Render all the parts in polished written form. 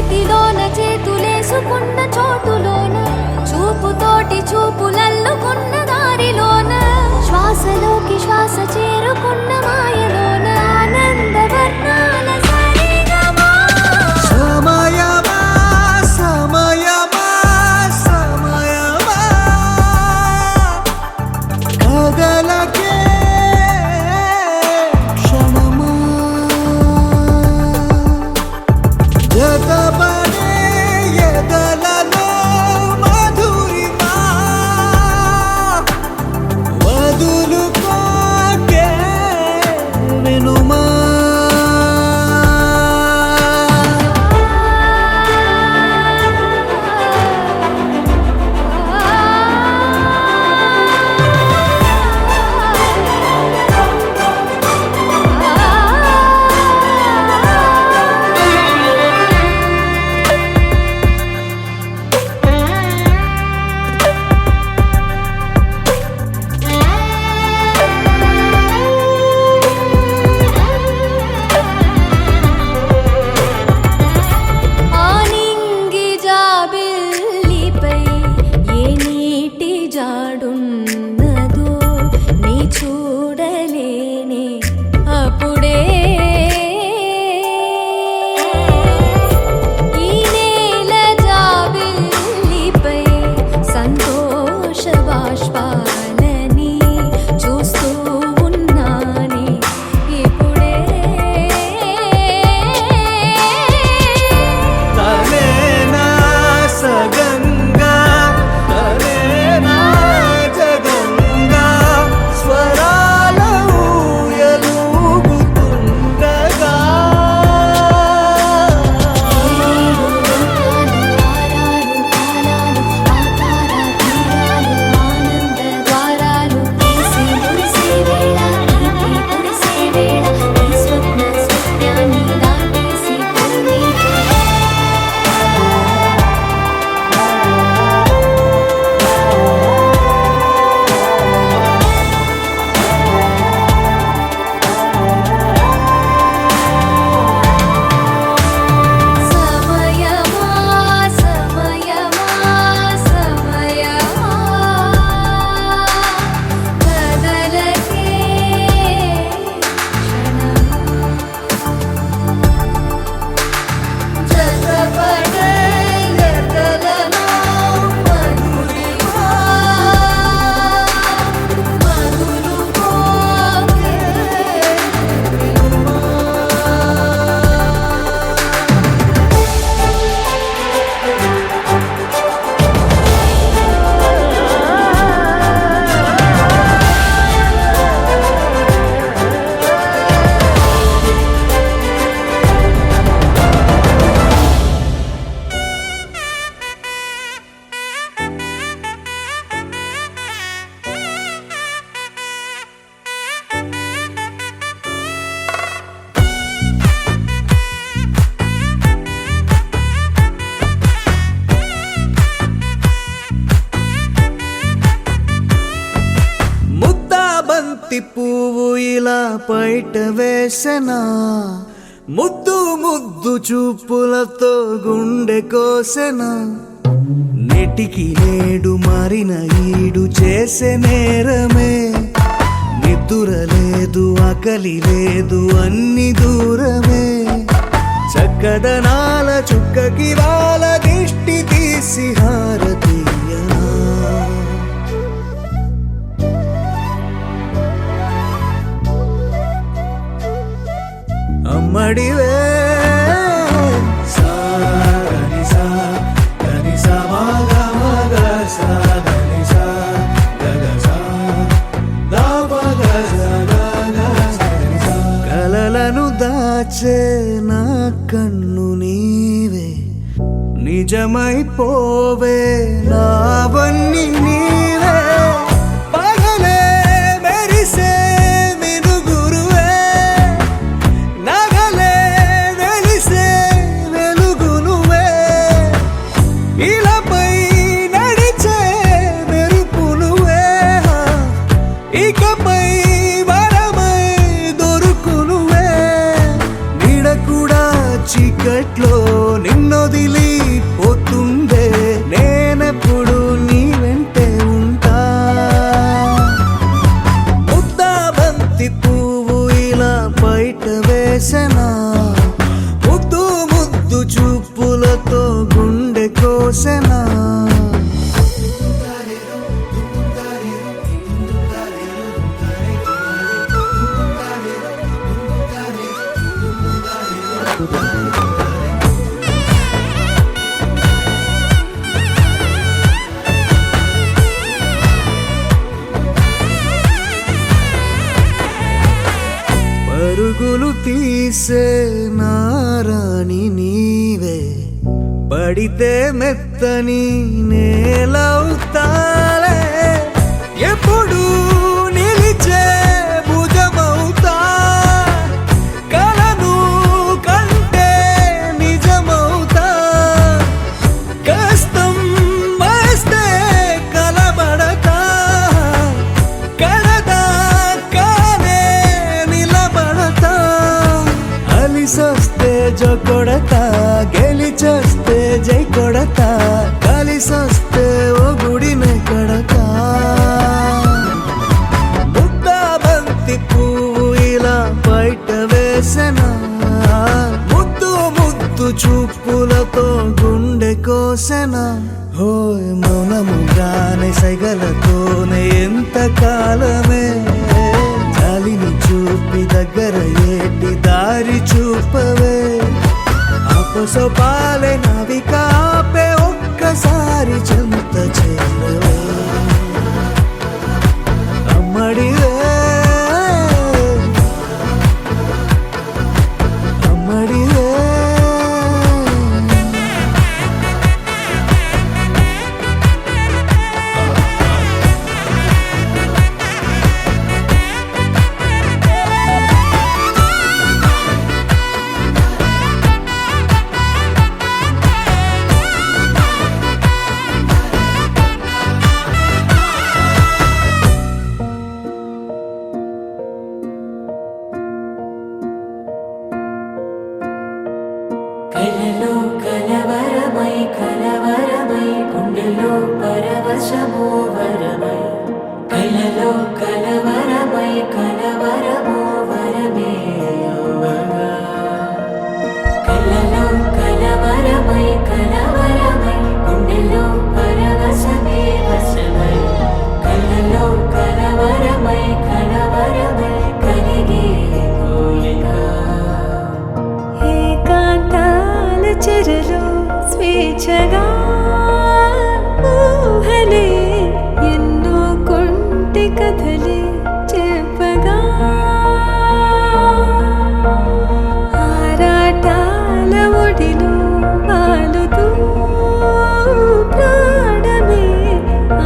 చేతిలోన చేతులేసుకున్న చోటులోన చూపుతోటి చూపులల్లుకున్న దారిలోన శ్వాసలోకి శ్వాస చేరుకున్న మాయలోన ఆనంద వర్ణాల సరిగమా సమయమా సమయమా సమయమా కదలకే క్షణమా జతపడే ఎదలలో మధురిమా వదులుకోకే వినుమా ఆనింగి జాబిల్లిపై ఏ నీటి జాడున్నదో నీ చూడలేనే అప్పుడే ఈ నేల జాబిల్లిపై సంతోష బాష్పాలని చూస్తూ ఉన్నానే ఇప్పుడే తనేనా సగంగా తనేనా జగంగా స్వరాల ఊయలూగుతుండగా ముద్దాబంతి పువ్వు ఇలా బయట వేసెనా ముద్దు ముద్దు చూపులతో గుండె కోసెనా నెటికి నేడు మారిన ఈడు చేసే నేరమే నిద్ర లేదు ఆకలి లేదు అన్ని దూరమే చక్కదనాల చుక్కకి వాళ్ళ దిష్టి తీసి హారతీయనా అమ్మడివే సాగని సా గని సా మగ మగ సా గని సా గగ సా దా పగ సా గగ సని సా కలలను దాచే నా కన్ను నీవే నిజమైపోవే నావన్నీ నీవే పగలే మెరిసే మినుగురువే నగలే వెలిసే వెలుగు నువ్వే ఇలాపై నడిచే మెరుపు నువ్వే ఇకపై వరమై దొరుకు నువ్వే నీడ కూడా చీకట్లో నిన్నొదిలి పోతుందే, నేనెప్పుడు నీ వెంటే ఉంటా. ముద్దాబంతి పువ్వు ఇలా బయట వేసెనా, ముద్దు ముద్దు చూపులతో గుండె కోసెనా. పరుగులు తీసే నారాణి నీవే, పడితే మెత్తని నేలవుతాలే, ఎప్పుడు నిలిచే భుజమవుతా, కలను కంటే నిజమవుతా, కష్టం వస్తే కలబడతా, కడదాకానే నిలబడతా, అలిసొస్తే జో కొడతా, గెలిచొస్తే జై కొడతా, కలిసొస్తే ఓ గుడినే కడతా. ముద్దాబంతి పువ్వు ఇలా బయట వేసెనా, ముద్దు ముద్దు చూపులతో గుండె కోసెనా. హోయ్ మౌనముగానే సైగలతోనే ఎంత కాలమే, జాలిని చూపి దగ్గర ఏటి దారి చూపవే, అపసొపాలే నవికాపే ఒక్కసారి చెంత చేరవే. అమ్మడివే అమ్మడివే. కలలో కలవరమై కలవరమై గుండెలో పరవశమో వరమై, కలలో కలవరమై కలవరమో వరమే అవ్వగా, కలలో కలవరమై కలవరమై గుండెలో పరవశమే వశమై, కలలో కలవరమై కలవరమై కలిగే కోరిక. ఏకాంతాల చెరలో స్వేచ్ఛగా ఊహలే ఎన్నో కొంటి కథలే చెప్పగా, ఆరాటాల ఒడిలో వాలుతూ ప్రాణమే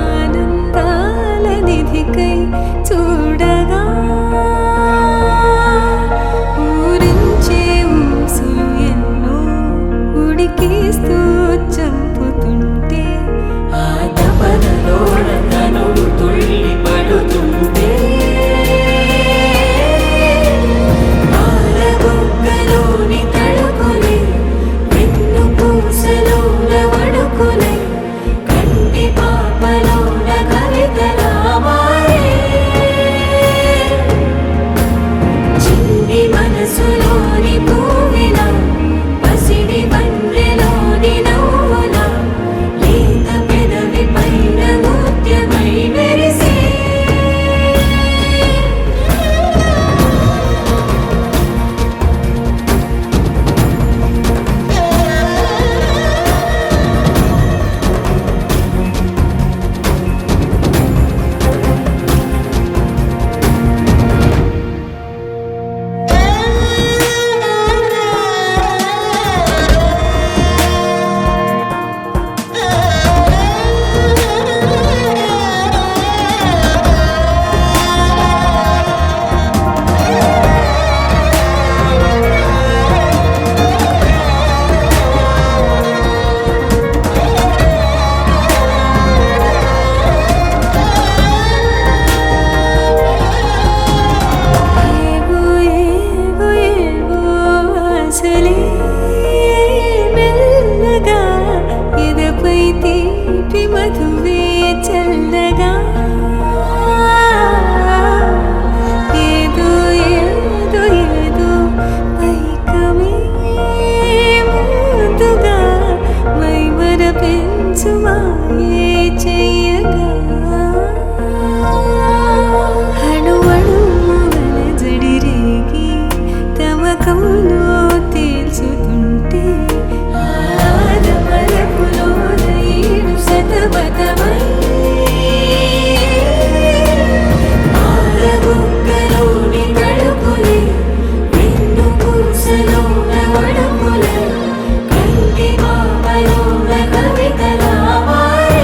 ఆనందాల నిధికై చూడగా, ఊరించే ఊసులు ఎన్నో ఉడికిస్తూ చంపుతుంటే, ఆ తపనలోన తనువు తుళ్ళి పడుతుంటే, పాలబుగ్గలోని తడుకులే వెన్ను పూసలోన వడుకులే, కంటి పాపలోన కవితలా మారే, చిన్ని మనసులోని పూవిలా పసిడి బండ్రెలోని నవ్వులా, తీపి మధువే చల్లగా ఏదో ఏదో ఏదో పైకమే ముందుగా మైమర పెంచుమాయే చెయ్యగా అణువణువున జడిరేగి తమకంలో తేల్చుతుంటే ఆదమరపులోన ఈడు శతమతమై పాలబుగ్గలోని తడుకులే వెన్ను పూసలోన వడుకులే కంటి పాపలోన కవితలా మారే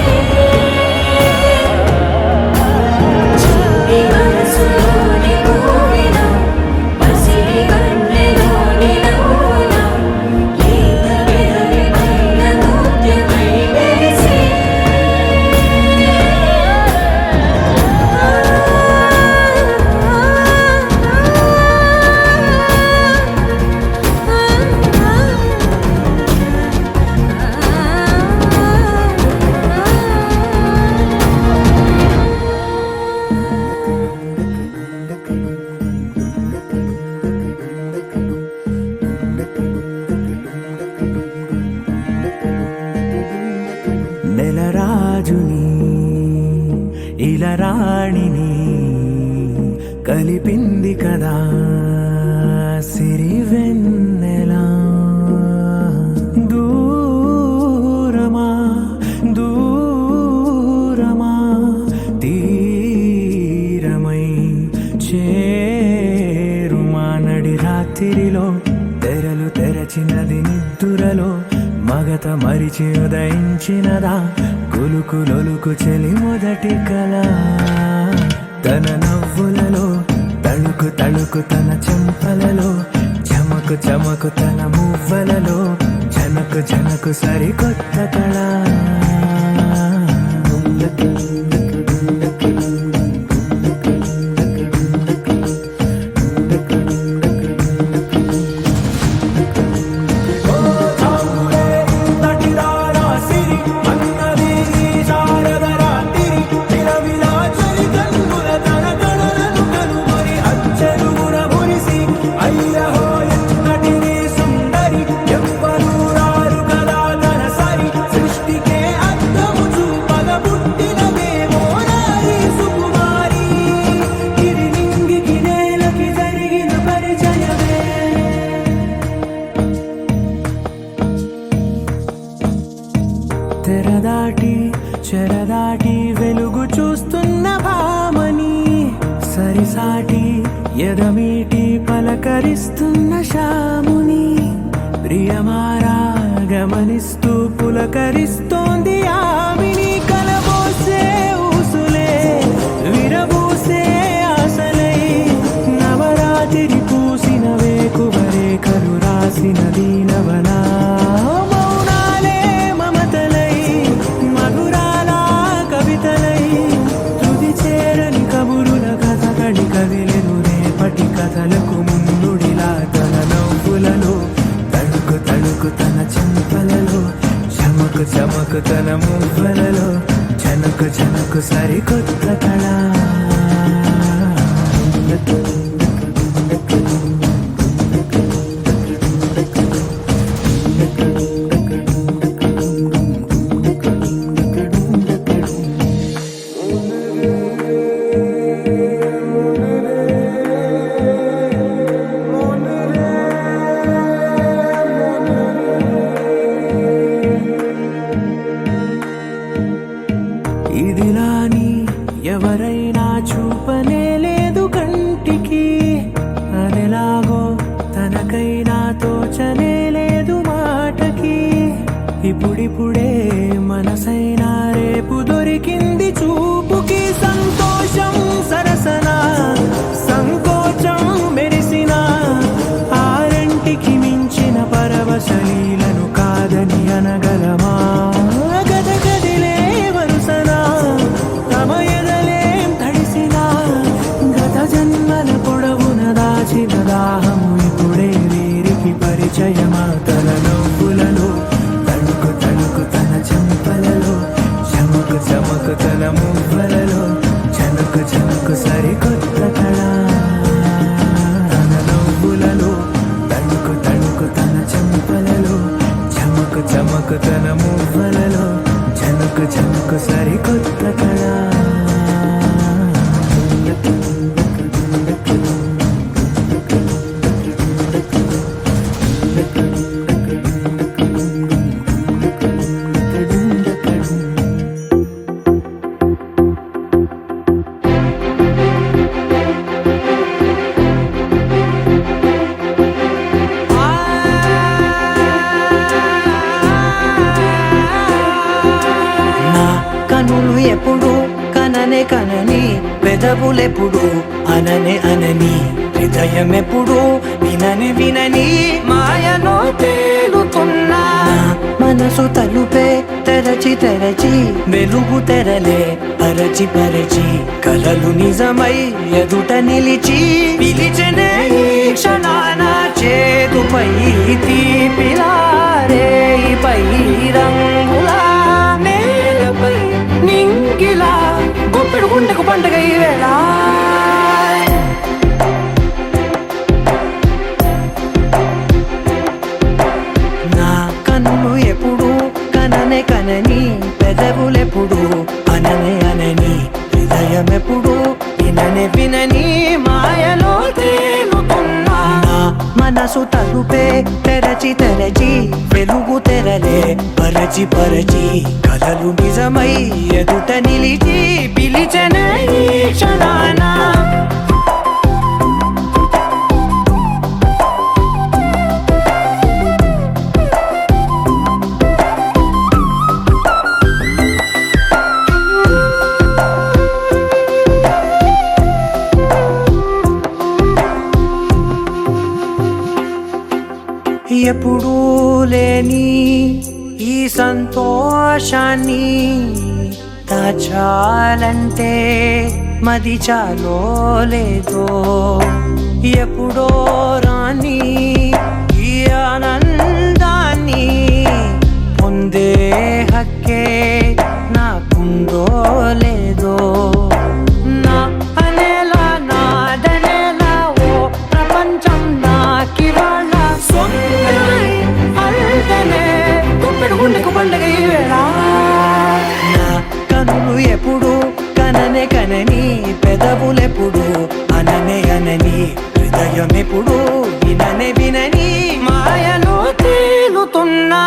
చిన్ని మనసులోని కోరిన పసిడి కన్నెలోని నవ్వుల లేత వెదవిపైన నృత్యమై వేసే నెలరాజుని ఇలరాణిని కలిపింది కదా సిరివెన్నెలా దూరమా దూరమా తీరమై చేరుమా నడి రాత్రిలో తెరలు తెరచినది నిద్దురలో మగత మరిచి ఉదయించినదా కులుకులొలుకు చెలి మొదటి కళ తన నవ్వులలో తళుకు తళుకు తన చెంపలలో చమకు చమకు తన మువ్వలలో జనకు జనకు సరికొత్త కళ తెరదాటి చెరదాటి వెలుగు చూస్తున్న భామని సరిసాటి ఎదమీటి పలకరిస్తున్న శాముని ప్రియమారా గమనిస్తూ పులకరిస్తోంది ఆవిని కలబోసే ఊసులే విరబూసే ఆశలై నవరాత్రి పూసిన వేకువరే కలు రాసిన దీనవనా కదిలెను రేపటి కథలకు ముందుడిలా తన నవ్వులలో తడుకు తడుకు తన చెంపలలో చమకు చమకు తన మువ్వలలో జనకు జనకు సరికొత్త కళ ఇదిలాని ఎవరైనా చూపనే లేదు కంటికి అదెలాగో తనకైనా తోచనే లేదు మాటకి ఇప్పుడిప్పుడే మనసైనా రేపు దొరికింది చూపుకి సంతోషం సరసన సంకోచం మెరిసిన ఆరంటికి మించిన పరవశలీలను కాదని అనగలమా గదగదిలే వరుసనా తమ ఎదలేం తడిసినా గత జన్మల పొడవున దాచిన దాహము ఇప్పుడే వీరికి పరిచయమా తన నవ్వులలో తణుకు తణుకు తన చెంపలలో చమకుతన మువ్వలలో జనుకు జనుకు సరికొత్త కళ కనులు ఎప్పుడు కననే కనని పెదవులెప్పుడు అననే అనని హృదయం ఎప్పుడు వినని వినని మాయలో తేలుతున్నా మనసు తలుపే తెరచి తెరచి వెలుగు తెరలే పరచి పరచి కలలు నిజమై ఎదుట నిలిచి పిలిచనే ఈ క్షణాన చేతుపై తీపిలారే పై రంగులా నేలపై నింగిలా గుప్పెడు గుండెకు పండుగ ఈ వేళ నా కన్నులు ఎప్పుడు కననే కనని పెదవులెప్పుడు అననే అనని హృదయం ఎప్పుడు విననే వినని మాయలో తేలుతున్నా మనసు తలుపే తెరచి తెరచి వెలుగు తెరలే పరచి పరచి కలలు నిజమై ఎదుట నిలిచి పిలిచనే ఈ క్షణాన ఎప్పుడూ లేని ఈ సంతోషాన్ని దాచాలంటే మది చాలో లేదో ఎప్పుడో రాని ఈ ఆనందాన్ని పొందే హక్కే నాకుందో లేదో నా అనేలా నాదనేలా ఓ ప్రపంచం నాకివాళ గుండెకు పండుగ ఈ వేళ నా కనులు ఎప్పుడు కననే కనని పెదవులెప్పుడు అననే అనని హృదయం ఎప్పుడు విననే వినని మాయలో తేలుతున్నా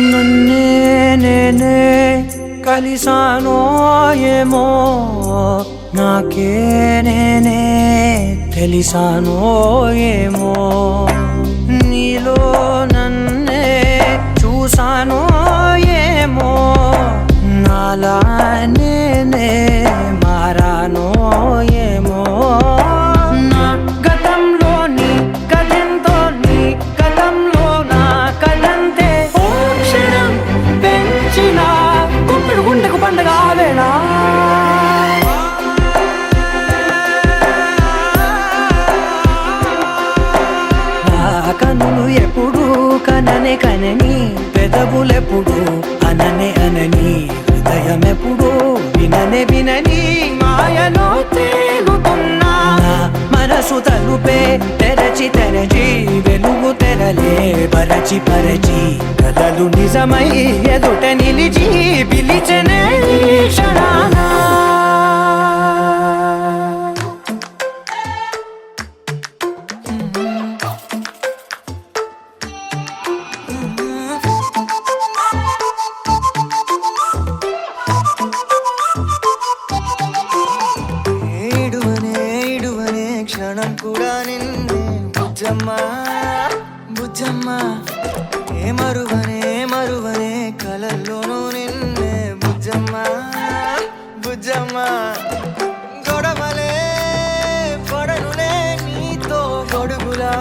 నన్నే నేనే కలిసానో ఏమో నాకే నేనే తెలిసానో ఏమో నీలో నన్నే చూసానో ఏమో నాలా నేనే మారానో ఏమో నా గతంలోని కథంతో నీ గతంలో నా కథంతే గుండెకు పండుగ వేళ కనులు ఎప్పుడు కననే కనని పెదవులెప్పుడు అననే అనని హృదయం ఎప్పుడు విననే వినని మాయలో తేలుతున్నా మనసు తలుపే తెరచి తెరచి వెలుగు తెరలే పరచి పరచి కలలు నిజమై ఎదుట నిలిచి పిలిచనే క్షణాన క్షణం కూడా నిన్నే బుజ్జమ్మ బుజ్జమ్మ ఏ మరువనే కలల్లోనూ నిన్నే బుజ్జమ్మ బుజ్జమ్మ గొడవలే పడనులే నీతో గొడుగులా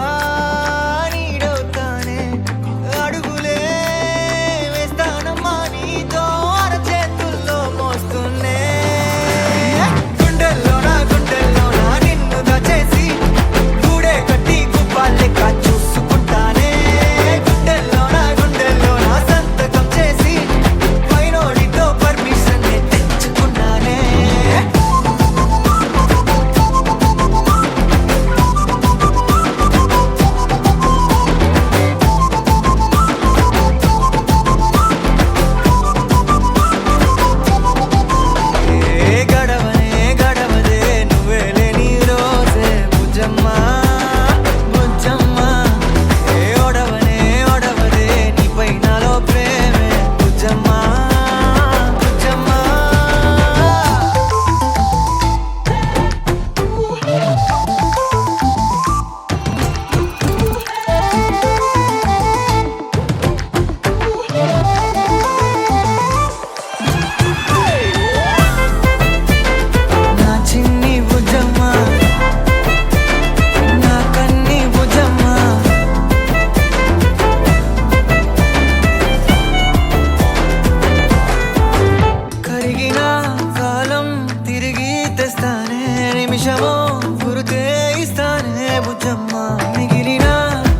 మిగిలిన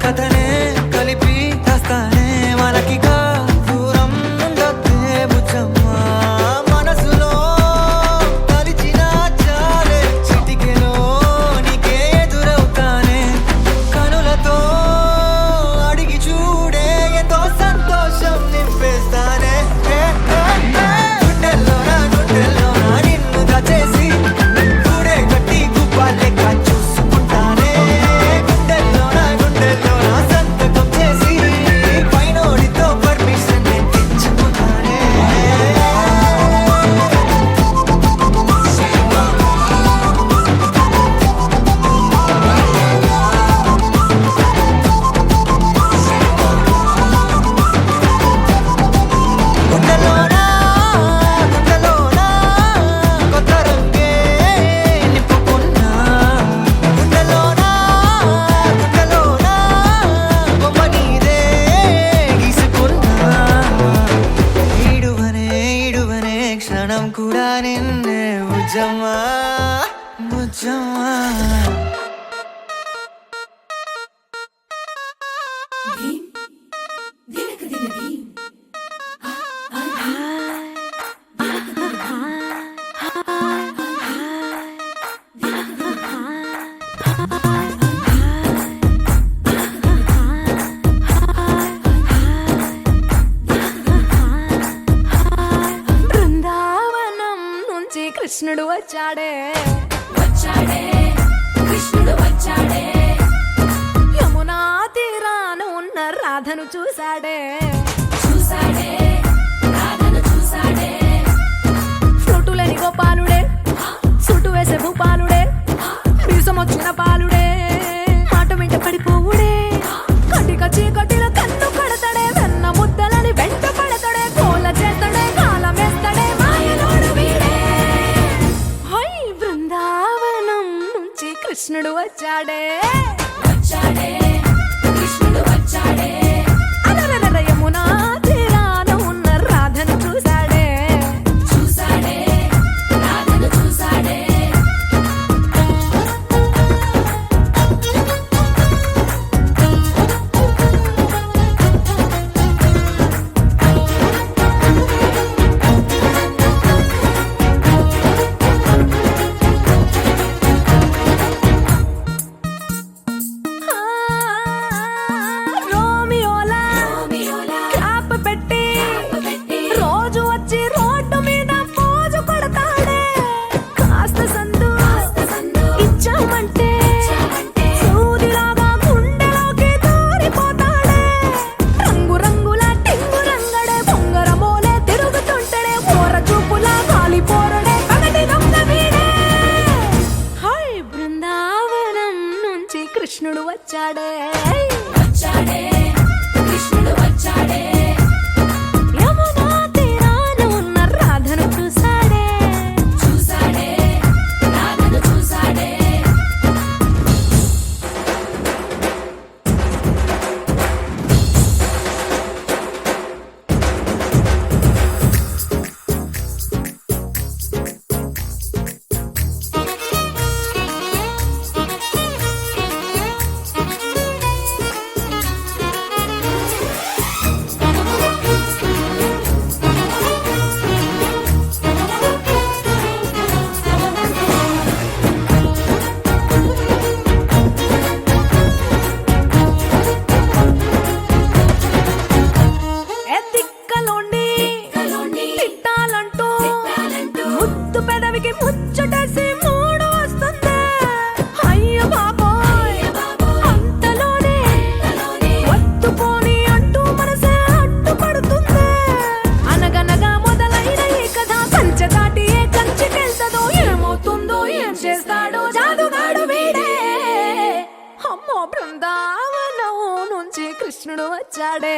కథనే కలిపి రాస్తానే మనకిగా దూరం ఉండొద్దే బుజ్జమ్మ మనసులో కలిచిన చాలే చిటికెలో నీకే ఎదురవుతానే కనులతో అడిగి చూడే ఎంతో సంతోషం నింపేస్తానే గుండెల్లోన నిన్ను దాచేసి గూడే కట్టి గుప్పాలెక్క చూసుకుంటానే గుండెల్లోన సంతకం చేసి పైనోడితో పర్మిషన్ తెచ్చుకుంటానే గుండెల్లోన కొత్త రంగే నింపుకున్నా గుండెల్లోన బొమ్మ నీదే గీసుకున్నా ఇడువనే క్షణం కూడా నిన్నే బుజ్జమ్మా బుజ్జమ్మా ధీమ్ దినక దిన ధీమ్ బృందావనం నుంచి కృష్ణుడు వచ్చాడే వచ్చాడే కృష్ణుడు వచ్చాడే యమునా తీరాన ఉన్న రాధను చూశాడే చూసాడే రాధను చూసాడే ఫ్రూటులేని గోపాలుడే సుటు వేసే భూపాలుడే మీసం వచ్చిన పాలుడే మాట వెంట పడిపోవుడే కటిక చీకటిలో కన్ను కడతాడే వెన్న ముద్దలని వెంట పడతాడే కోల చేస్తాడే కాలం వేస్తాడే మాయలోడు వీడే హై బృందావనం నుంచి కృష్ణుడు వచ్చాడే వచ్చాడే కృష్ణుడు వచ్చాడే అలరలర యమునా తీరాన ఉన్న రాధను చూశాడే చూసాడే రాధను చూసాడే రోమియోలా రోమియోలా క్లాప్ పెట్టి పెట్టి రోజు వచ్చి రోడ్డు మీద పోజు కొడతాడే కాస్త సందు సందు ఇచ్చామంటే ఇచ్చామంటే సూదిలాగా గుండెలోకి దూరిపోతాడే రంగు రంగుల టింగు రంగడే బొంగరమోలే తిరుగుతుంటాడే ఓర చూపులా కాలిపోరడే పగటి దొంగ వీడే హై బృందావనం నుంచి కృష్ణుడు వచ్చాడే వచ్చాడే కృష్ణుడు వచ్చాడే యమునా తీరాన ఉన్న రాధను చూశాడే చూసాడే రాధను చూసాడే ఏ దిక్కలోండి కలోండి తిట్టాలంటూ తిట్టాలంటూ ముద్దు పెదవికి ముచ్చటేసి మూడు వస్తుంది అయ్య బాబోయ్ అంతలోనే ఒత్తుకోని అంటూ మనసే అడ్డుపడుతుంది అనగనగా మొదలైన ఈ కథ కంచె దాటి ఏ కంచెకెళ్తదో ఏమవుతుందో ఏం చేస్తాడో జాదుగాడు వీడే అమ్మో బృందావనం నుంచి కృష్ణుడు వచ్చాడే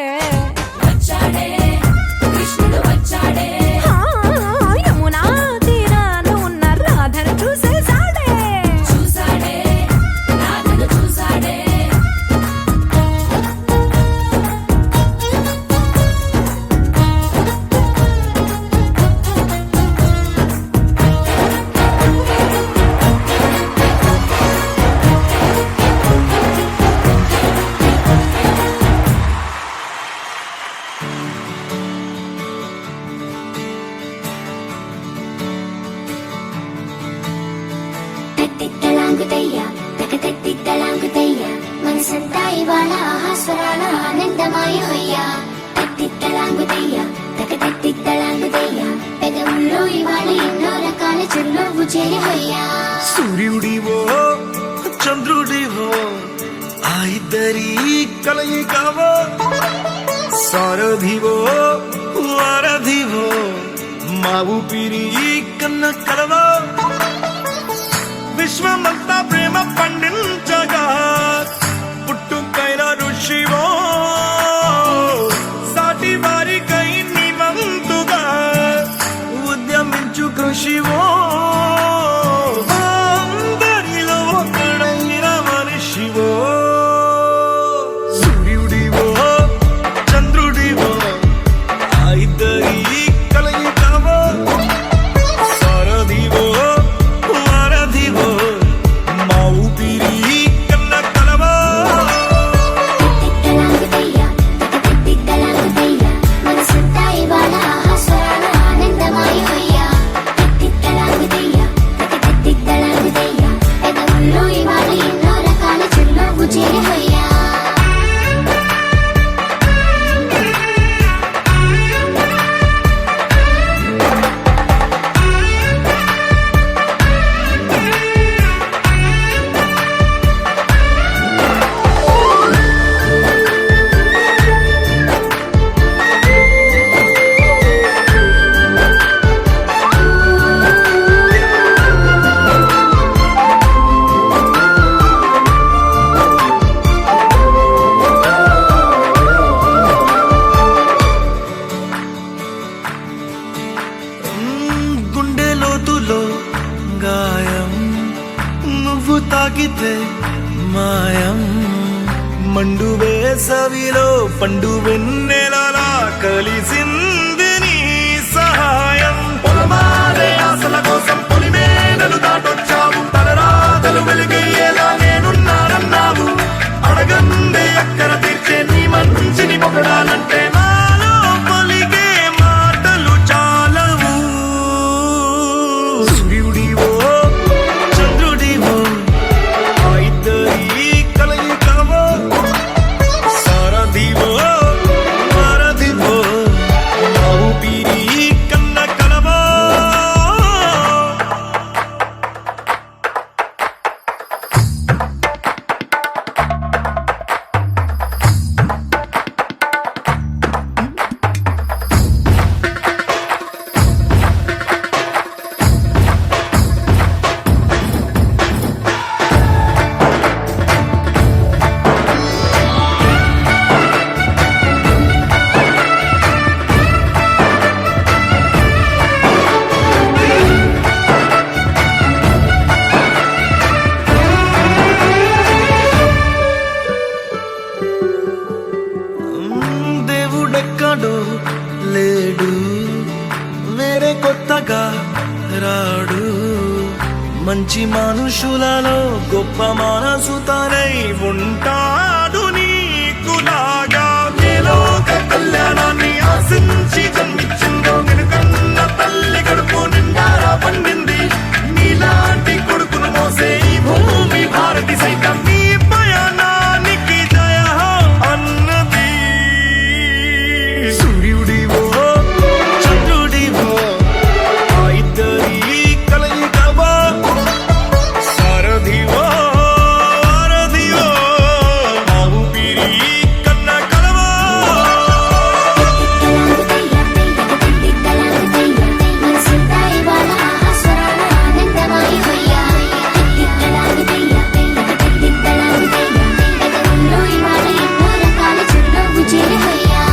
వచ్చాడే కృష్ణుడు వచ్చాడే ఆ, యమునా తీరాన ఉన్న రాధను చూసేశాడే చూసాడే రాధను చూసాడే మనసంతా ఇవాళ ఆహాస్వరాల ఆనందమాయ హొయ్యా తత్తిత్తలాంగుతయ్య తకతత్తిత్తలాంగుతయ్య పెదవుల్లో ఇవాళ ఎన్నో రకాల చిరునవ్వు చేరి హొయ్యా సూర్యుడివో చంద్రుడివో ఆ ఇద్దరి కలయికవో సారథివో వారధివో మా ఊపిరి కన్న కలవో విశ్వమంతా ప్రేమ పండించగా పుట్టుకైన ఋషివో సాటి వారికై నివంతుగా ఉద్యమించు కృషివో అందరిలో ఒకడైన మనిషివో సూర్యుడివో చంద్రుడివో ఆ ఇద్దరి కలయికవో సారథివో వారధివో మా ఊపిరి కన్న కలవో తత్తిత్తలాంగుతయ్య తకతత్తిత్తలాంగుతయ్య మనసంతా ఇవాళ ఆహాస్వరాల ఆనందమాయ హొయ్యా తత్తిత్తలాంగుతయ్య తకతత్తిత్తలాంగుతయ్య పెదవుల్లో ఇవాళ ఎన్నో రకాల చిరునవ్వు చేరి హొయ్యా గుండె లోతులో గాయం నువ్వు తాకితే మాయం మండు వేసవిలో పండు వెన్నెలలా కలిసింది నీ సహాయం పొలమాలే ఆశల కోసం పొలిమేనలు దాటొచ్చావు తలరాతలు వెలుగయ్యేలా నేనున్నానన్నావు అడగందే అక్కర తీర్చే నీ మంచిని పొగడాలంటే నాలో పలికే మాటలు చాలవు సూర్యుడివో చంద్రుడివో ఆ ఇద్దరి కలయికవో సారథివో వారధివో మా ఊపిరి కన్న కలవో దేవుడెక్కడో లేడు వేరే కొత్తగా రాడు మంచి మనుషులలో గొప్ప మనసు తనై ఉంటాడు నీకులాగా ఏ లోక కళ్యాణాన్ని ఆశించి జన్మించిందో వెనుకన్న తల్లి కడుపు నిండారా పండింది నీలాంటి కొడుకును మోసే ఈ భూమి భారతి సైతం నీ పయనానికి జయ అన్నది సూర్యుడివో చంద్రుడివో ఆ ఇద్దరి కలయికవో సారథివో వారధివో మా ఊపిరి కన్న కలవో మనసంతా ఇవాళ ఆహాస్వరాల ఆనందమాయ హొయ్యా తత్తిత్తలాంగుతయ్య తకతత్తిత్తలాంగుతయ్య పెదవుల్లో ఇవాళ ఎన్నో రకాల చిరునవ్వు చేరి హొయ్యా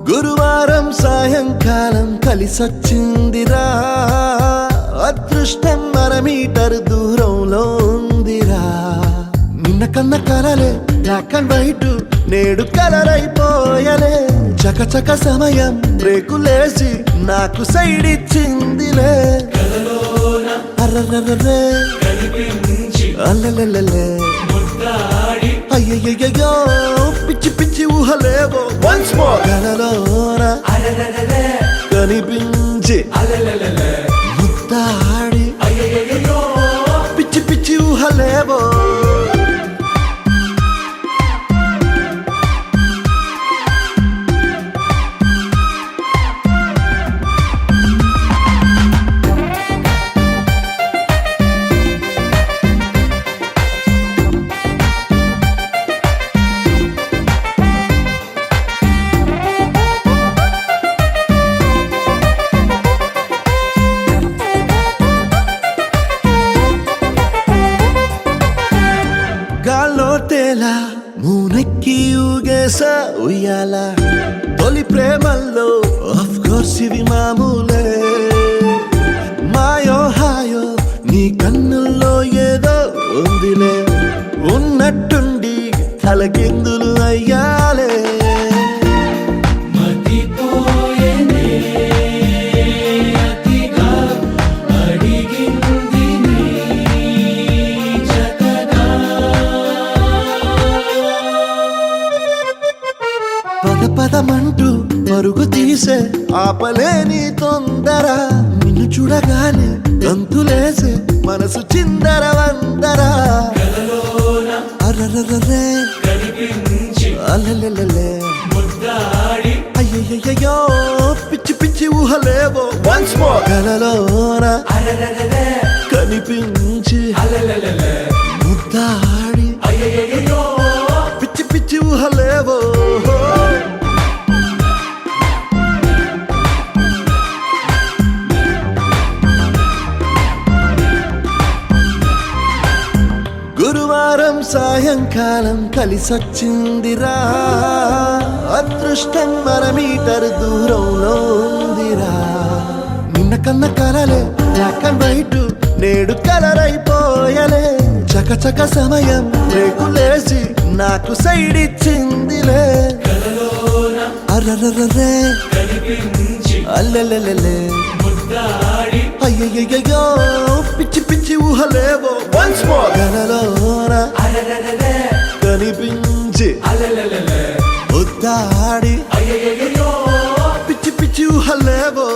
గురువారం సాయంకాలం కలిసొచ్చిందిరా అదృష్టం మీటర్ దూరంలో ఉందిరా నిన్న కన్న కలలే బ్లాక్ అండ్ వైట్ నేడు కలర్ అయిపోయలే చకచక సమయం బ్రేకులేసి నాకు సైడ్ ఇచ్చిందిలే అర్రర్రర్రే అల్లెల్లెల్లె అయ్యయ్యో పిచ్చి పిచ్చి ఊహలేవో వన్స్ మోర్ కలలోన కనిపించి ముద్దాడి పిచ్చి పిచ్చి ఊహలేవో గాల్లో తేలా మూనెక్కి ఊగేసా ఉయ్యాల తొలి ప్రేమల్లో ఆఫ్ కోర్స్ ఇవి మామూలే మాయో హాయో నీ కన్నుల్లో ఏదో ఉందిలే ఉన్నట్టుండి తలకిందులు అయ్యాలే పదమంటూ పరుగు తీసే ఆపలేని తొందర నిన్ను చూడగానే గంతులేసే మనసు చిందర వందర అర్రర్రర్రే అల్లెల్లెల్లె అయ్యయ్యో పిచ్చి పిచ్చి ఊహలేవో వన్స్ మోర్ కలలోన కనిపించి ముద్దాడి పిచ్చి పిచ్చి ఊహలేవో గురువారం సాయంకాలం కలిసొచ్చిందిరా అదృష్టం మీటర్ దూరంలో ఉందిరా నిన్న కన్న కలలే బ్లాక్ అండ్ వైట్ నేడు కలర్ అయిపోయలే చకచక సమయం రేకులేసి నాకు సైడ్ ఇచ్చిందిలే అర్రర్రర్రే అల్లెల్లెల్లె అయ్యయ్యో పిచ్చి పిచ్చి ఊహలేవో వన్స్ మోర్ కలలోన కనిపించి ముద్దాడి పిచ్చి పిచ్చి ఊహలేవో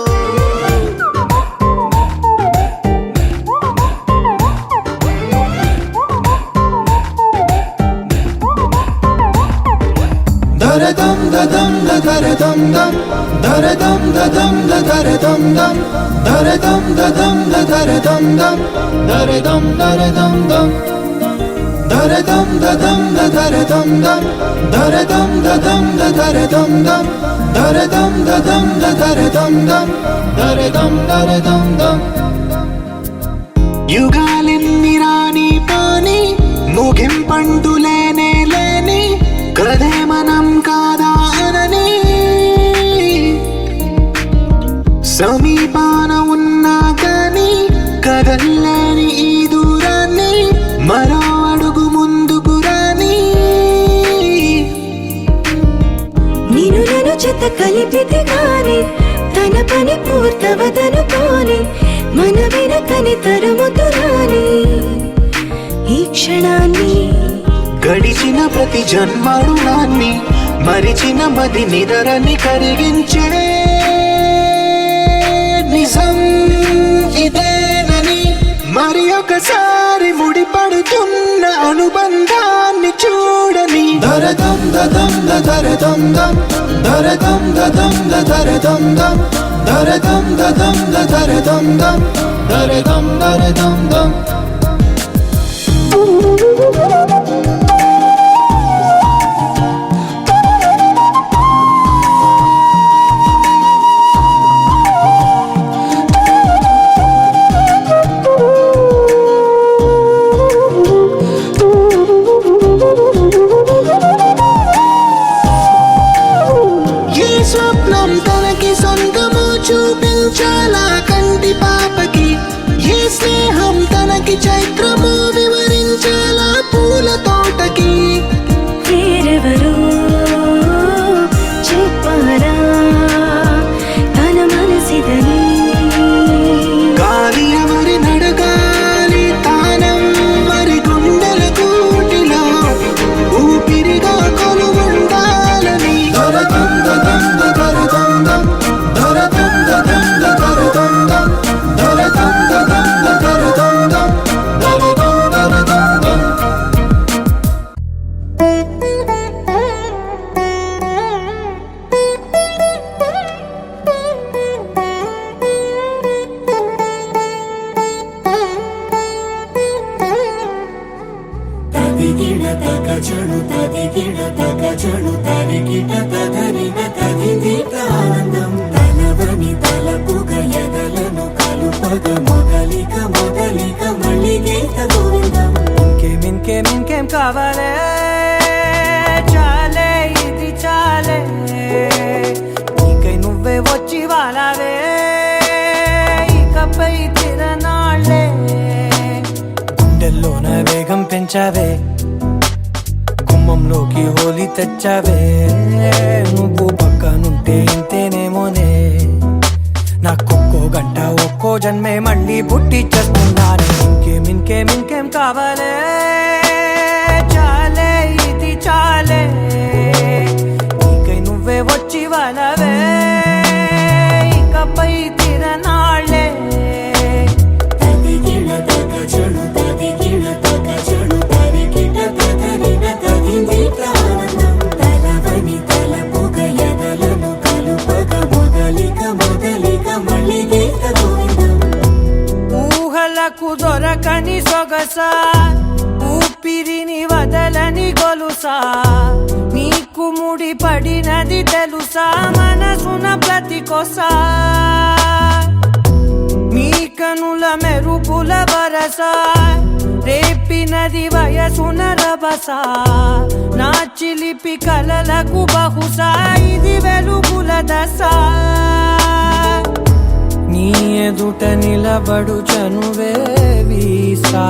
దరదం దదం దరదం దం దరదం దదం దరదం దం దరదం దదం దరదం దం దరదం దరదం దం దరదం దదం దరదం దం దరదం దదం దరదం దం దరదం దదం దరదం దం దరదం దరదం దం యుగాలెన్ని రాని పాని ముగింపంటూ లేనే లేని కదే మనం కాదా అనని సమీపాన ఉన్నా కానీ కదల్లేని ఈ దూరాన్ని మరో అడుగు ముందుకు రాని నేను నన్ను చెత్త కలిపితే గాని తన పని పూర్తవదనుకోని మన వెనకని తరుముతురాని ఈ క్షణాన్ని గడిచిన ప్రతి జన్మరుణాన్ని మరిచిన మది నిదరని కరిగించే నిజం ఇదేనని మరి ఒకసారి ముడిపడుతున్న అనుబంధాన్ని చూడని దరదం దదం దరదం దం దరదం దదం దరదం దం దరదం దదం దరదం దం దరదం దరదం దం చూపించాలా కంటి పాపకి ఏ స్నేహం తనకి చైత్రము వివరించాలా పూల తోటకి వేరెవరో చెప్పారా తన మనసిదని గాలి ఎవరి నడగా తక చెడు తదిగిడ తక చెడు తరిగిట తదరిన తదిందిట ఆనందం తలవని తలపుగ ఎదలను కలుపగ మొదలిక మొదలిక మళ్ళీ గీత గోవిందం ఇంకేం కావాలే చాలే ఇది చాలే నీకై నువ్వే వచ్చి వాలావే ఇకపై తిరనాళ్ళే గుండెల్లోన వేగం పెంచావే గుమ్మంలోకి హోలీ తెచ్చావే నువ్వు పక్కనుంటే ఇంతేనేమోనే నాకొక్కో గంట ఒక్కో జన్మే మళ్ళీ పుట్టి చేస్తున్నాను ఇంకేం కావాలే చాలే ఇది చాలే నీకై నువ్వే వచ్చి వాళ్ళవే ఇకపై తిరనాళ్ళే తదిగిడ తక చెడు తదిగిడ తక చెడు తరిగిట తదరిన తదిందిట ఆనందం తలవని తలపుగ ఎదలను కలుపగ మొదలిక మొదలిక మళ్ళీ గీత గోవిందం ఊహలకు దొరకని సొగసా ఊపిరిని వదలని గొలుసా నీకు ముడి పడినది తెలుసా మనసున ప్రతి కొసా నీ కనుల మెరుపుల వరస రేపినది వయసున రభస నా చిలిపి కలలకు బహుశా ఇది వెలుగుల దశ నీ ఎదుట నిలబడు చనువే వీసా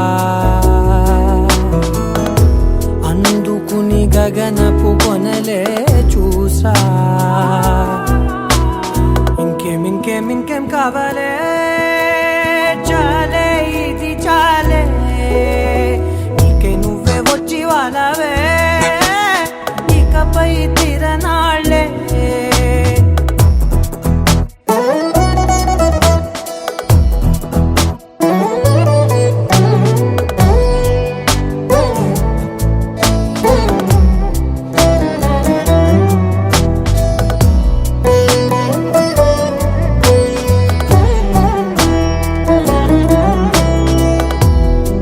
అందుకుని గగనపు కొనలే చూసా ఇంకేం కావాలే చాలే ఇది చాలే నీకై నువ్వే వచ్చి వాళ్ళవే ఇకపై తిరనాళ్ళే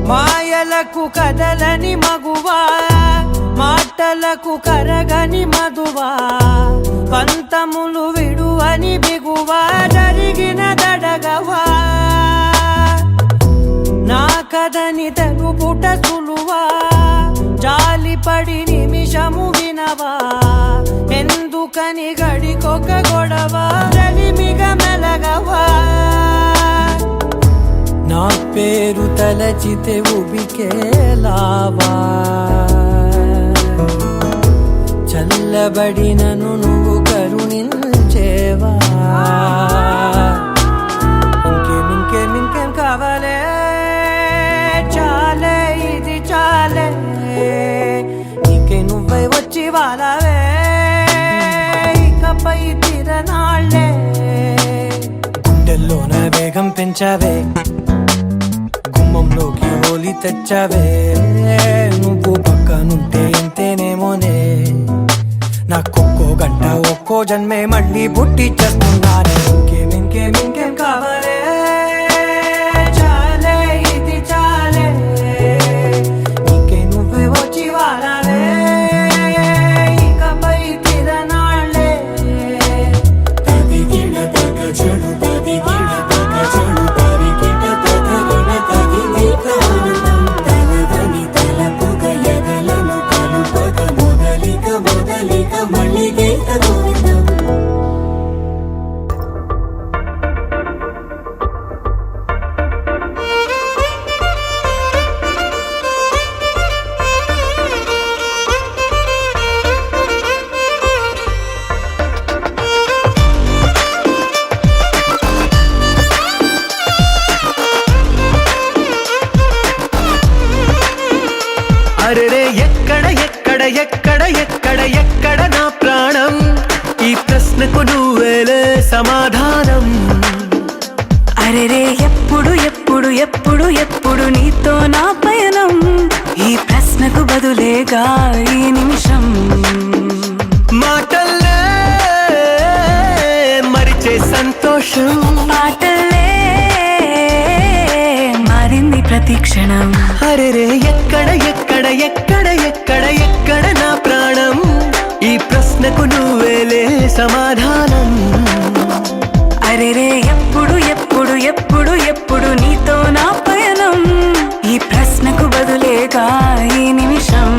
మాయలకు కదలని మగువా మాటలకు కరగని మధువా పంతములు విడువని బిగువా జరిగిన దడగవా నా కదని తెలుపుట సులువా జాలిపడి నిమిషము వినవా ఎందుకని గడికొక గొడవ రలిమిగ మెలగవా నా పేరు తలచితే ఉబికేలావా చల్లబడినను నువ్వు కరుణించేవా ఇంకేం కావాలే చాలే ఇది చాలే నీకై నువ్వై వచ్చి వాళ్ళవే ఇకపై తిరనాళ్ళే గుండెల్లోన వేగం పెంచావే గుమ్మంలోకి హోలీ తెచ్చావే నువ్వు పక్కనుంటే ఇంతేనేమోనే నాకొక్కో గంట ఒక్కో జన్మే మళ్ళీ పుట్టి చేస్తున్నాను ఇంకేం కావాలే చాలే ఇది చాలే నీకై నువ్వే వచ్చి వాళ్ళవే ఇకపై తిరనాళ్ళే తదిగిడ తక చెడు తదిగిడ తక చెడు తరిగిట తదరిన తదిందిట ఆనందం తలవని తలపుగ ఎదలను కలుపగ మొదలిక మొదలిక మళ్ళీ గీత గోవిందం అరెరే ఎక్కడ ఎక్కడ ఎక్కడ ఎక్కడ ఎక్కడ నా ప్రాణం ఈ ప్రశ్నకు నువ్వేలే సమాధానం అరెరే ఎప్పుడు ఎప్పుడు ఎప్పుడు ఎప్పుడు నీతో నా పయనం ఈ ప్రశ్నకు బదులేగా ఈ నిమిషం మాటల్లే మరిచే సంతోషం పాటలే మారింది ప్రతి క్షణం. అరెరే ఎక్కడ ఎక్కడ ఎక్కడ ఎక్కడ ఎక్కడ నా ప్రాణం, ఈ ప్రశ్నకు నువ్వేలే సమాధానం. అరెరే ఎప్పుడు ఎప్పుడు ఎప్పుడు ఎప్పుడు నీతో నా పయనం, ఈ ప్రశ్నకు బదులేగా ఈ నిమిషం.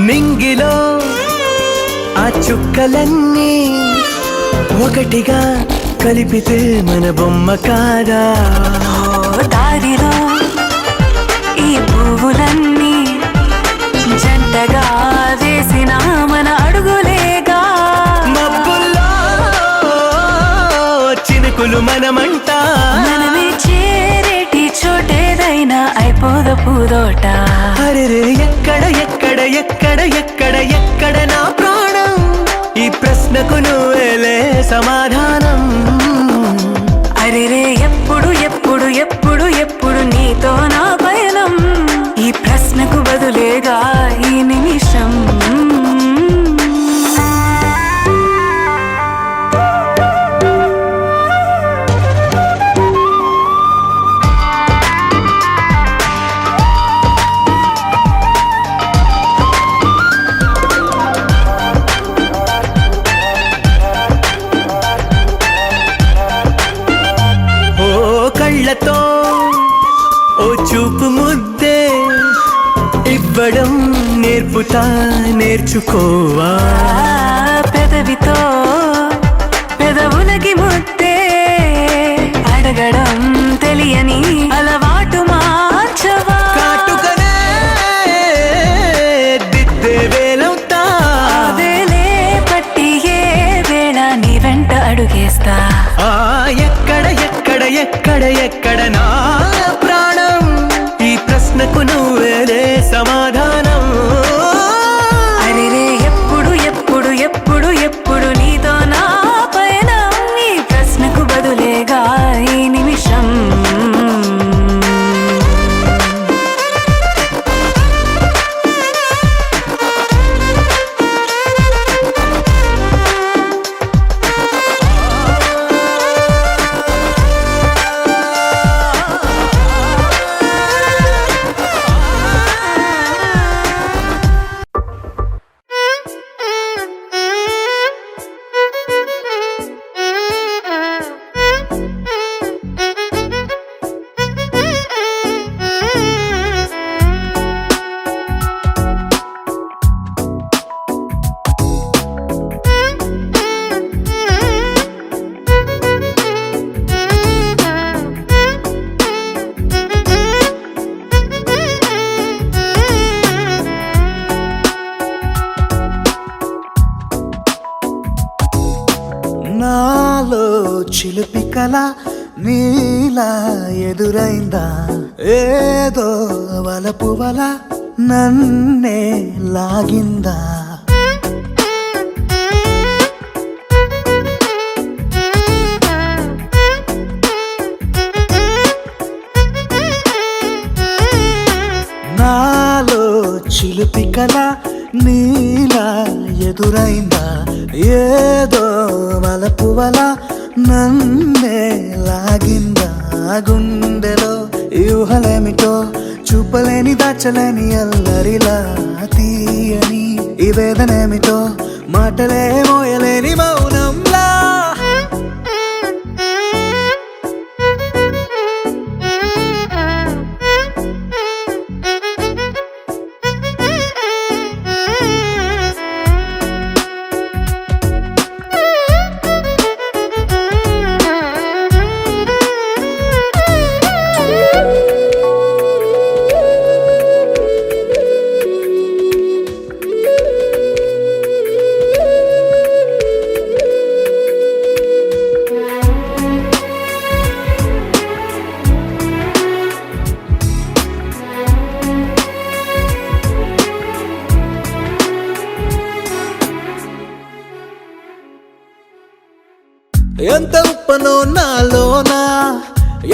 నింగిలో ఆ చుక్కలన్నీ ఒకటిగా కలిపితే మన బొమ్మ కాదా. దారిలో ఈ పువ్వులన్నీ జంటగా వేసిన మన అడుగులేగా. మబ్బుల్లో చినుకులు మనమంట, మనమే చేరేటి చోటేదైనా అయిపోదు పూదోట. అరెరే ఎక్కడ ఎక్కడ ఎక్కడ ఎక్కడ ఎక్కడ నా ప్రాణం, ఈ ప్రశ్నకు నువ్వేలే సమాధానం. అరెరే ఎప్పుడు ఎప్పుడు ఎప్పుడు ఎప్పుడు నీతో నా పయనం, ఈ ప్రశ్నకు బదులేగా ఈ నిమిషం. కళ్ళతో ఓ చూపు ముద్దే ఇవ్వడం నేర్పుతా, నేర్చుకోవా. పెదవితో పెదవులకి ముద్దే అడగడం తెలియని అలవాటు మార్చవా. కాటుకనే దిద్దే వేలవుతా, వేలే పట్టి ఏ వేళ నీ వెంట అడుగేస్తా. ఎక్కడ ఎక్కడ ఎక్కడ ఎక్కడ నా ప్రాణం, ఈ ప్రశ్నకు నువ్వేలే సమాధానం. అరెరే ఎప్పుడు ఎప్పుడు ఎప్పుడు ఎప్పుడు నీతో నా పయనం, ఈ ప్రశ్నకు బదులేగా ఈ నిమిషం. నాలో చిలిపి కల నీలా ఎదురైందా, ఏదో వలపు వల నన్నే లాగిందా. నాలో చిలిపి కల నీలా ఎదురైందా, ఏదో వలపు వల నన్నే లాగిందా. గుండెలో యూహలేమిటో చూపలేని దాచలేని అల్లరిలా, తీయని ఈ వేదనేమిటో మాటలే మోయలేని మౌనంలా. ఎంత ఉప్పనో నాలోనా,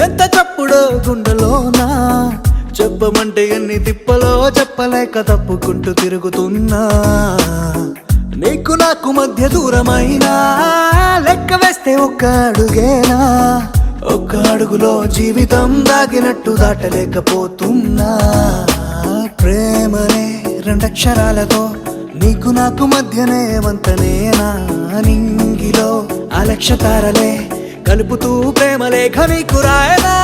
ఎంత చప్పుడో గుండెలోనా, చెప్పమంటే ఎన్ని తిప్పలో చెప్పలేక తప్పుకుంటూ తిరుగుతున్నా. నీకు నాకు మధ్య దూరమైనా లెక్క వేస్తే ఒక్క అడుగేనా, ఒక్క అడుగులో జీవితం దాగినట్టు దాటలేకపోతున్నా. ప్రేమనే రెండక్షరాలతో నీకు నాకు మధ్యనే వంతనేనా, నింగిలో అలక్షతారలే కలుపుతూ ప్రేమ లేఖ నీకు రాయనా.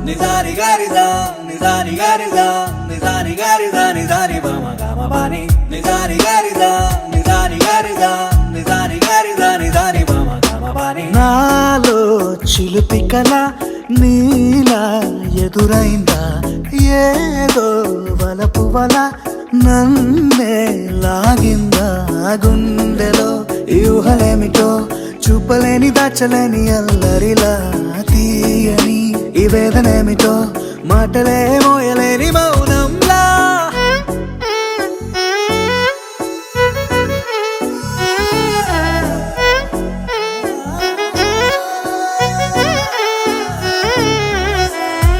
నిజాని గారిదా నిజాని గారిదా నిజాని గారిదా నిజాని బామ గామ బాని, నిజాని గారిదా నిజాని గారిదా నిజాని గారిదా నిజాని బామ గామ బాని. నాలో చిలుపి కల నీలా ఎదురైందా, ఏదో వలపు వల నన్నే లాగిందా. గుండెలో యూహలేమిటో చూపలేని దాచలేని అల్లరిలా, తీయని ఈ వేదనేమిటో మాటలే మోయలేని మౌనంలా.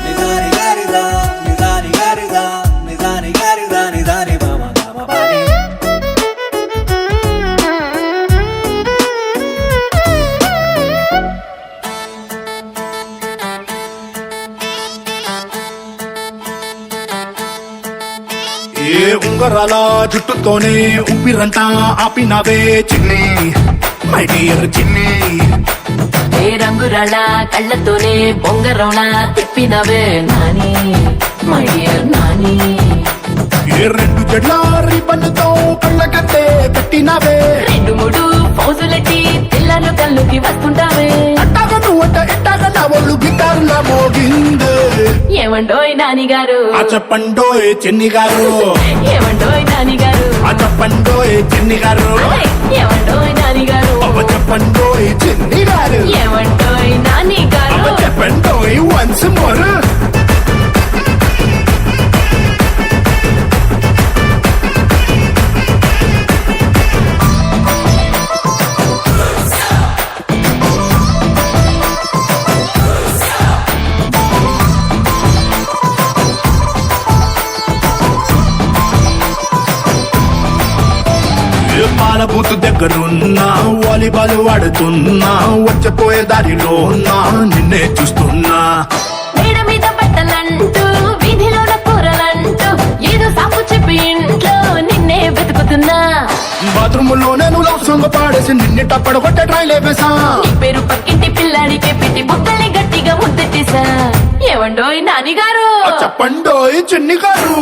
నిజాని గారిదా నిజాని గారిదా నిజాని గారిదా నిజాని బామ గామ బాని. ఏ ఉంగరాల జుట్టుతోనే ఉప్పిరంటా ఆపినవే చిన్ని, మై డియర్ చిన్ని. ఏ రంగురాళ్ళ కళ్ళతోనే బొంగరంలా తిప్పినవే నాని, మై డియర్ నాని. ఏ రెండు జడ్ల రిబ్బన్తో కళ్ళకట్టే కట్టినవే, రెండు మూడు ఫౌజులెట్టి పిల్లలు కళ్ళుకి వస్తుంటావే. అట్టాగా నువ్వంట ఇట్టాగా నా ఒళ్ళు గిటారులా మోగిందే. ఏమండోయ్ నాని గారు, ఆ చెప్పండోయ్ చిన్ని గారు, ఏమండోయ్ నాని గారు, ఆ చెప్పండోయ్ చిన్ని గారు, ఏమండోయ్ నాని గారు, అవ చెప్పండోయ్ చిన్ని గారు, ఏమండోయ్ నాని గారు. అవ చెప్పండోయ్ వన్స్ మోర్. పాలబూతు దగ్గరున్నా వాలీబాల్ ఆడుతున్నా, వచ్చపోయే దారిలో నా నిన్నే చూస్తున్నా. మేడ మీద బట్టలంటూ వీధిలోన కూరలంటూ ఏదో సాకు చెప్పి ఇంట్లో నిన్నే వెతుకుతున్నా. బాత్రూమ్ లో నేను లవ్ సాంగ్ పాడేసి నిన్ను టప్పడగొట్టే ట్రై లేపేసా. నీ పేరు పక్కింటి పిల్లాడికే పెట్టి బుక్కల్ని గట్టిగా ముద్దెట్టేసా. ఏమండోయ్ నాని గారు, ఆ చెప్పండోయ్ చిన్ని గారు,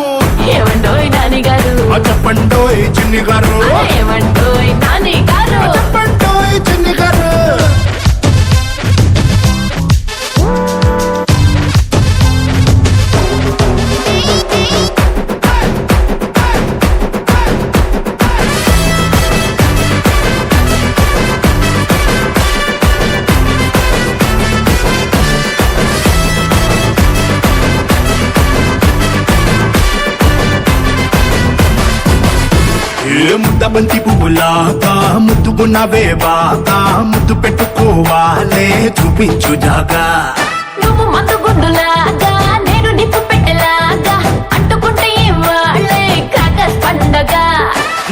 ఏమండోయ్ నాని గారు, ఆ చెప్పండోయ్ చిన్ని గారు, ఏమండోయ్ నాని గారు. ఆ చెప్పండోయ్ చిన్ని గారు. ఏ ముద్ద బంతి పువ్వులాగా ముద్దుకున్నవే బాగా, ముద్దు పెట్టుకోవాలే చూపించు జాగా. నువ్వు మందు గుండులాగా నేను నిప్పు పెట్టెలాగా, అంటుకుంటే వాళ్ళే క్రాకర్స్ పండగ.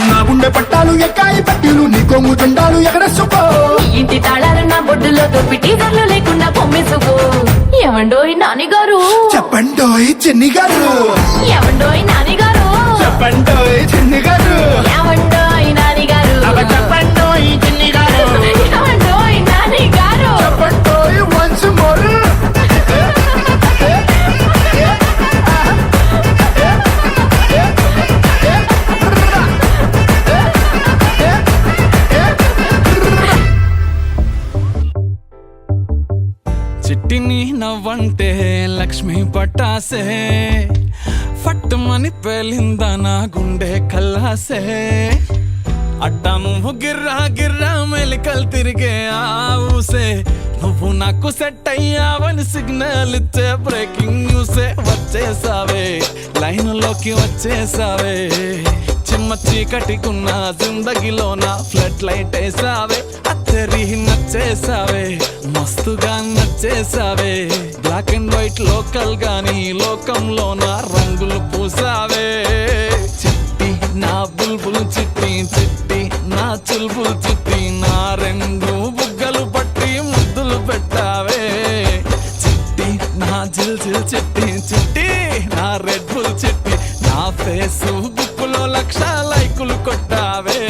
నా గుండె పట్టాలు ఎక్కాయి పట్టీలు, నీ కొంగు జెండాలు ఎగరేసుకో. ఈ ఇంటి తాళాలు నా బొడ్డులో దొప్పి టీజర్లు లేకుండా పొమ్మేసుకో. ఏమండోయ్ నాని గారు, చెప్పండోయ్ చిన్ని గారు, ఏమండోయ్ నాని గారు, చెప్పండోయ్ చిన్ని గారు, ఏమండోయ్ నాని గారు, అవ చెప్పండోయ్ చిన్ని గారు, ఏమండోయ్ నాని గారు. చెప్పండోయ్ వన్స్ మోర్. చిట్టిని నవ్వంటే లక్ష్మి పట్టాసే, ఫట్టుమని పేలిందా నా గుండె కల్లాసే. అట్టా నువ్వు గిర్రా గిర్రా మెలికలు తిరిగే ఆ ఊసే, నువ్వు నాకు సెట్ అయ్యావని సిగ్నల్ ఇచ్చే బ్రేకింగ్ న్యూసే. వచ్చేసావే లైన్ లోకి వచ్చేసావే, చిన్న చిమ్మ చీకటికున్న జిందగీలోన ఫ్లడ్ లైట్ వేసావే అత్తరి నచ్చేసావే మస్తుగా నచ్చేసావే బ్లాక్ అండ్ వైట్ లోకల్ గాని లోకంలోన రంగులు పూసావే చిట్టి నా బుల్బుల్ చిట్టి చిట్టి నా చుల్బుల్ చిట్టి నా రెండు బుగ్గలు పట్టి ముద్దులు పెట్టావే చిట్టి నా జిల్ జిల్ చిట్టి చిట్టి నా రెడ్ బుల్ చిట్టి నా ఫేస్బుక్ లో 1,00,000 లైకులు కొట్టావే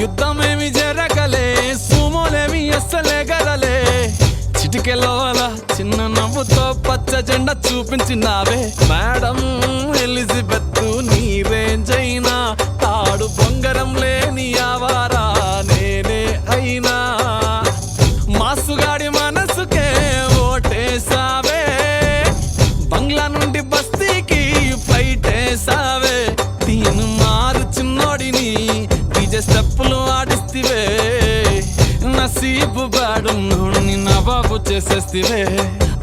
యుద్ధమేమి జరగలే సుమోలేమి అస్సలే గదలే చిటికెలోల చిన్న నవ్వుతో పచ్చ జెండా చూపించినావే మేడం ఎలిజబెత్ నీ రేంజ్ అయినా తాడు బొంగరం లేని ఆవారా నేనే అయినా మాసుగాడి మనసుకే ఓటేసావే బంగ్లా నుండి బస్తీకి ఫ్లైట్ వేసావే తీను మారు చిన్నోడిని డీజే స్టెప్పులు ఆడిస్తివే నసీబు బాడున్నోడిని నవాబు చేసేస్తివే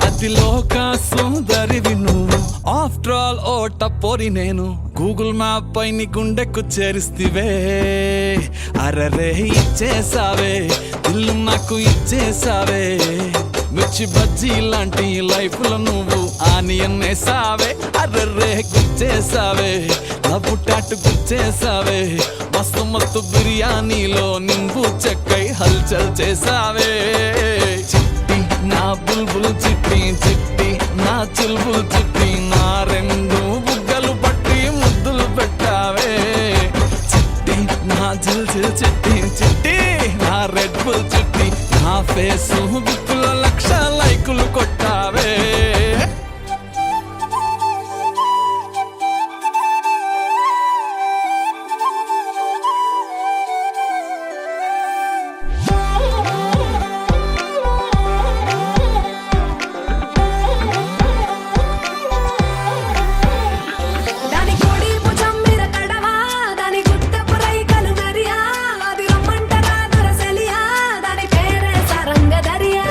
అతి లోక సుందరివి నువ్వు ఆఫ్టర్ ఆల్ ఓ టపోరి నేను గూగుల్ మ్యాప్ పై నీ గుండెకు చేరిస్తివే అరరే ఇచ్చేసావే ఇల్లు నాకు ఇచ్చేసావే మిర్చి బజ్జీ లాంటి లైఫ్ లో నువ్వు ఆనియన్ వేసావే అర్రే గుచ్చేసావే లవ్వు టాటు గుచ్చేసావే మస్తు మస్తు బిర్యానీలో నింబు చెక్కై హల్చల్ చేసావే చిట్టి నా బుల్బుల్ చిట్టి చిట్టి నా చుల్బుల్ చిట్టి నా రెండు బుగ్గలు పట్టి ముద్దులు పెట్టావే చిట్టి నా జిల్ జిల్ చిట్టి చిట్టి నా రెడ్ బుల్ చిట్టి నా ఫేస్బుక్ లో 1,00,000 లైకులు కొట్టావే దాని కోడి భుజం మీద కడవా దాని గుట్టపు రైకలు నరియా అది రమ్మంటరా దొరసెలియా దాని పేరే సరంగ దరియా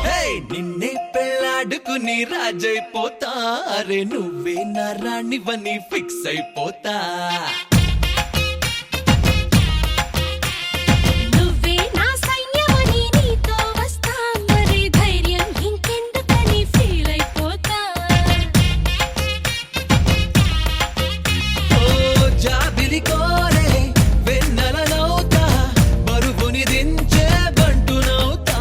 హే, నిన్నే పెళ్ళాడుకుని రాజైపోతా అరే నువ్వే నా రాణివని ఫిక్స్ అయిపోతా నువ్వే నా సైన్యమని నీతో వస్తా మరి ధైర్యం ఇంకెందుకని ఫీల్ అయిపోతా ఓ జాబిలి కోరే వెన్నెలనవుతా బరువుని దించే బంటునవుతా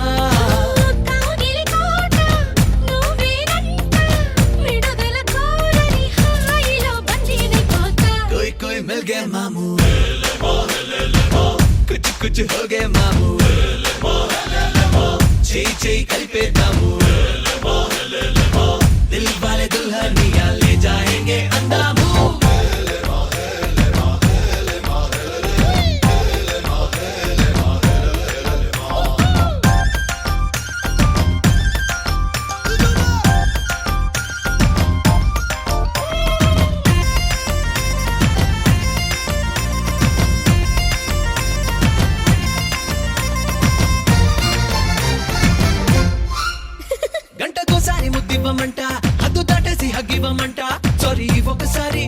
కాగిలి కోట నువ్వేనంట విడుదల కోరని హాయిలో బందీనైపోతా कोई कोई मिल गए मामू कुछ कुछ हो गए मामू ची కలిపేద్దాము दिल वाले दुल्हनिया ले जाएंगे अंदामू గంటకోసారి ముద్దివ్వమంట హద్దు దాటేసి హగ్గివ్వమంట సారీ ఒకసారి